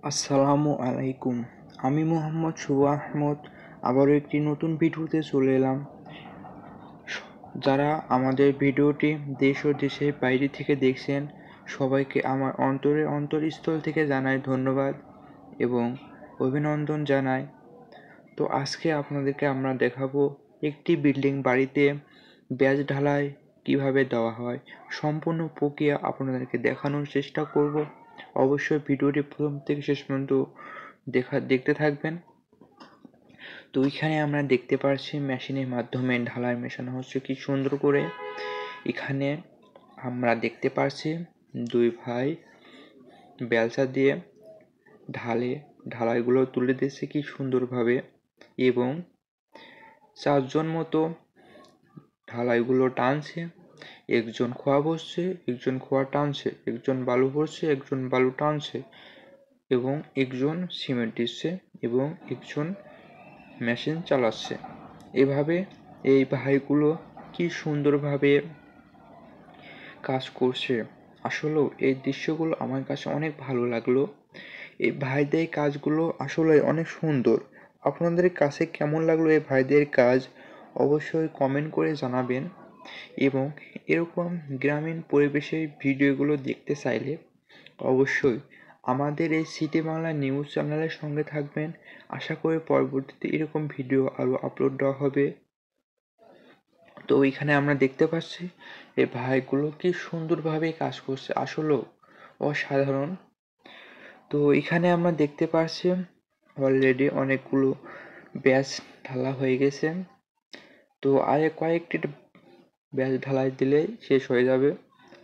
আসসালামু আলাইকুম। আমি মোহাম্মদ শুভ আহমদ আবারও একটি নতুন ভিডিওতে চলে এলাম। যারা আমাদের ভিডিওটি দেশ ও দেশের বাইরে থেকে দেখছেন সবাইকে আমার অন্তরস্থল থেকে জানাই ধন্যবাদ এবং অভিনন্দন জানাই। তো আজকে আপনাদেরকে আমরা দেখাবো একটি বিল্ডিং বাড়িতে ব্যাজ ঢালাই কিভাবে দেওয়া হয়, সম্পূর্ণ প্রক্রিয়া আপনাদেরকে দেখানোর চেষ্টা করব। অবশ্যই ভিডিওটি প্রথম থেকে শেষ পর্যন্ত দেখতে থাকবেন। তো এখানে আমরা দেখতে পাচ্ছি মেশিনের মাধ্যমে ঢালাই মেশানো হচ্ছে কি সুন্দর করে। এখানে আমরা দেখতে পাচ্ছি দুই ভাই বেলচা দিয়ে ঢালাইগুলো তুলে দিচ্ছে কি সুন্দরভাবে এবং চারজন মতো ঢালাইগুলো টানছে। একজন খোয়া বসছে, একজন খোয়া টানছে, একজন বালু ভরছে, একজন বালু টানছে এবং একজন সিমেন্ট দিচ্ছে এবং একজন মেশিন চালাচ্ছে। এভাবে এই ভাইগুলো কি সুন্দরভাবে কাজ করছে। আসলেও এই দৃশ্যগুলো আমার কাছে অনেক ভালো লাগলো। এই ভাইদের কাজগুলো আসলে অনেক সুন্দর। আপনাদের কাছে কেমন লাগলো এই ভাইদের কাজ অবশ্যই কমেন্ট করে জানাবেন এবং এরকম গ্রামীণ পরিবেশের ভিডিওগুলো দেখতে চাইলে অবশ্যই আমাদের এই সিটি বাংলা নিউজ চ্যানেলের সঙ্গে থাকবেন। আশা করি পরবর্তীতে এরকম ভিডিও আরও আপলোড দেওয়া হবে। তো ওইখানে আমরা দেখতে পাচ্ছি এই ভাইগুলো কি সুন্দরভাবে কাজ করছে, আসলেও অসাধারণ। তো এখানে আমরা দেখতে পাচ্ছি অলরেডি অনেকগুলো ব্যাচ ঢালা হয়ে গেছে। তো আর কয়েকটি ব্যাচ ঢালাই দিলেই শেষ হয়ে যাবে।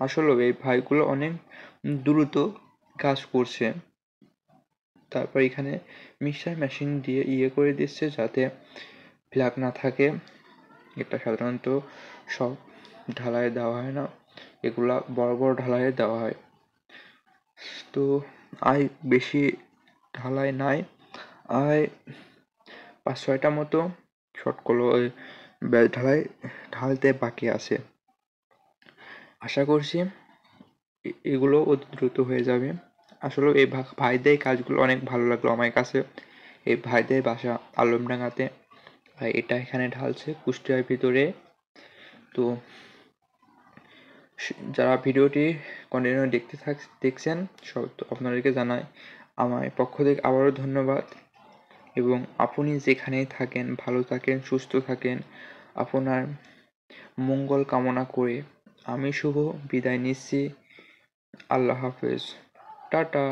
আসলে এই ভাইগুলো অনেক দ্রুত কাজ করছে। তারপর এখানে মিক্সার মেশিন দিয়ে করে দিচ্ছে যাতে ফ্ল্যাগ না থাকে। এটা সাধারণত সব ঢালাইয়ে দেওয়া হয় না, এগুলা বড় বড় ঢালাইয়ে দেওয়া হয়। তো বেশি ঢালাই নাই, 5-6টা মতো শর্টগুলো ওই ঢালতে বাকি আছে। আশা করছি এগুলো অতি দ্রুত হয়ে যাবে। আসলে এই ভাইদের কাজগুলো অনেক ভালো লাগলো আমার কাছে। এই ভাইদের বাসা আলমডাঙ্গাতে, এটা এখানে ঢালছে কুষ্টিয়ার ভিতরে। তো যারা ভিডিওটি কন্টিনিউ দেখছেন সব আপনাদেরকে জানাই আমার পক্ষ থেকে আবারও ধন্যবাদ এবং আপনি যেখানেই থাকেন ভালো থাকেন, সুস্থ থাকেন। আপনার মঙ্গল কামনা করে আমি শুভ বিদায় নিচ্ছি। আল্লাহ হাফেজ, টাটা।